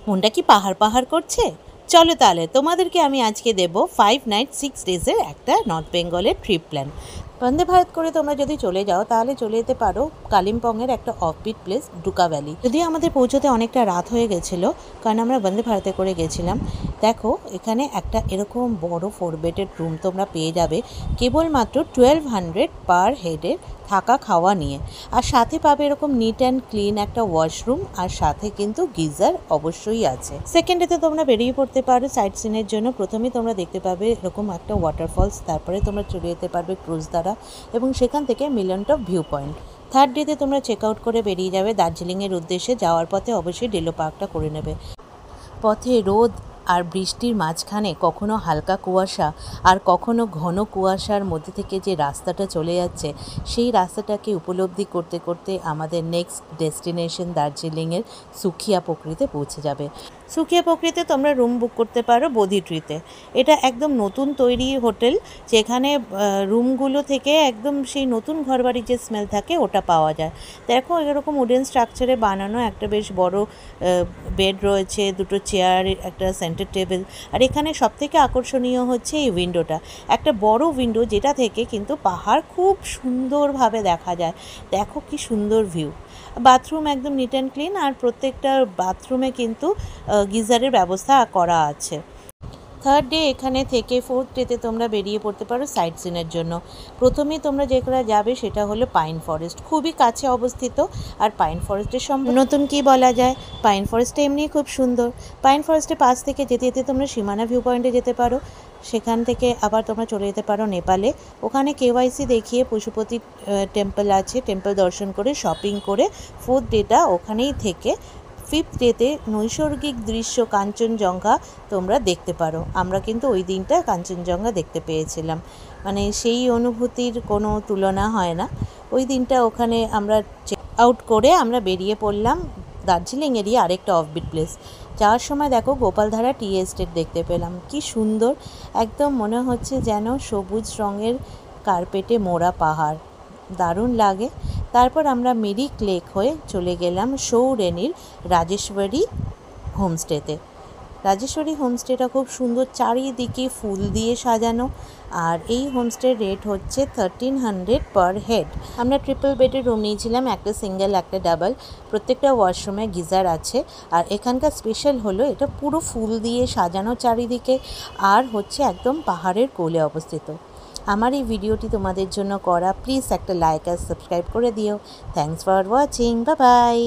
মনটা কি পাহাড় পাহাড় করছে? চলো তাহলে তোমাদেরকে আমি আজকে দেব 5 নাইট 6 ডেজের একটা নর্থ বেঙ্গলের ট্রিপ প্ল্যান। বন্দে ভারত করে তোমরা যদি চলে যাও তাহলে চলে যেতে পারো কালিম্পংয়ের একটা অফবিট প্লেস ডুকা ভ্যালি। যদিও আমাদের পৌঁছতে অনেকটা রাত হয়ে গেছিলো, কারণ আমরা বন্দে ভারতে করে গেছিলাম। দেখো এখানে একটা এরকম বড় 4 বেডের রুম তোমরা পেয়ে যাবে কেবলমাত্র 1200 পার হেডের, থাকা খাওয়া নিয়ে। আর সাথে পাবে এরকম নিট অ্যান্ড ক্লিন একটা ওয়াশরুম, আর সাথে কিন্তু গিজার অবশ্যই আছে। সেকেন্ডেতে তোমরা বেরিয়ে পড়তে পারো সাইট সিনের জন্য। প্রথমে তোমরা দেখতে পাবে এরকম একটা ওয়াটারফলস, তারপরে তোমরা চলে যেতে পারবে ক্রুজ দ্বারা, এবং সেখান থেকে million top view point. Third ডেতে তোমরা চেক আউট করে বেরিয়ে যাবে দার্জিলিংয়ের উদ্দেশ্যে। যাওয়ার পথে অবশ্যই ডেলো পার্কটা করে নেবে। পথে রোদ আর বৃষ্টির মাঝখানে কখনো হালকা কুয়াশা আর কখনো ঘন কুয়াশার মধ্যে থেকে যে রাস্তাটা চলে যাচ্ছে, সেই রাস্তাটাকে উপলব্ধি করতে করতে আমাদের নেক্সট ডেস্টিনেশন দার্জিলিংয়ের সুখিয়া পোখরিতে পৌঁছে যাবে। সুখিয়া পোখরিতে তোমরা রুম বুক করতে পারো বোধি ট্রিতে। এটা একদম নতুন তৈরি হোটেল, যেখানে রুমগুলো থেকে একদম সেই নতুন ঘরবাড়ির যে স্মেল থাকে ওটা পাওয়া যায়। দেখো এরকম উডেন স্ট্রাকচারে বানানো একটা বেশ বড় বেড রয়েছে, দুটো চেয়ার, একটা সেন্টার টেবিল। আর এখানে সবথেকে আকর্ষণীয় হচ্ছে এই উইন্ডোটা, একটা বড় উইন্ডো যেটা থেকে কিন্তু পাহাড় খুব সুন্দরভাবে দেখা যায়। দেখো কি সুন্দর ভিউ। বাথরুম একদম নিট অ্যান্ড ক্লিন, আর প্রত্যেকটা বাথরুমে কিন্তু গিজারের ব্যবস্থা করা আছে। থার্ড ডে এখানে থেকে ফোর্থ ডেতে তোমরা বেরিয়ে পড়তে পারো সাইট সিনের জন্য। প্রথমেই তোমরা যেখানে যাবে সেটা হলো পাইন ফরেস্ট, খুবই কাছে অবস্থিত। আর পাইন ফরেস্টের সম্বন্ধে নতুন কি বলা যায়, পাইন ফরেস্টটা এমনি খুব সুন্দর। পাইন ফরেস্টের পাশ থেকে যেতে যেতে তোমরা সীমানা ভিউ পয়েন্টে যেতে পারো। সেখান থেকে আবার তোমরা চলে যেতে পারো নেপালে। ওখানে কেওয়াইসি দেখিয়ে পশুপতি টেম্পল আছে, টেম্পল দর্শন করে শপিং করে ফোর্থ ডেটা ওখানেই থেকে ফিফথ ডেতে নৈসর্গিক দৃশ্য কাঞ্চনজঙ্ঘা তোমরা দেখতে পারো। আমরা কিন্তু ওই দিনটা কাঞ্চনজঙ্ঘা দেখতে পেয়েছিলাম, মানে সেই অনুভূতির কোনো তুলনা হয় না। ওই দিনটা ওখানে আমরা চেক আউট করে আমরা বেরিয়ে পড়লাম দার্জিলিংয়েরই আরেকটা অফবিট প্লেস। যাওয়ার সময় দেখো গোপালধারা টি এস্টেট দেখতে পেলাম, কি সুন্দর, একদম মনে হচ্ছে যেন সবুজ রঙের কার্পেটে মোড়া পাহাড়, দারুণ লাগে। তারপর আমরা মিরিক লেক হয়ে চলে গেলাম সৌরেনির রাজেশ্বরী হোমস্টেতে। রাজেশ্বরী হোমস্টেটা খুব সুন্দর, চারিদিকে ফুল দিয়ে সাজানো। আর এই হোমস্টের রেট হচ্ছে 1300 পার হেড। আমরা ট্রিপল বেডের রুম নিয়েছিলাম, একটা সিঙ্গেল একটা ডাবল। প্রত্যেকটা ওয়াশরুমে গিজার আছে। আর এখানকার স্পেশাল হলো এটা পুরো ফুল দিয়ে সাজানো চারিদিকে, আর হচ্ছে একদম পাহাড়ের কোলে অবস্থিত। আমার এই ভিডিওটি তোমাদের জন্য করা, প্লিজ একটা লাইক আর সাবস্ক্রাইব করে দিও। Thanks for watching, bye bye.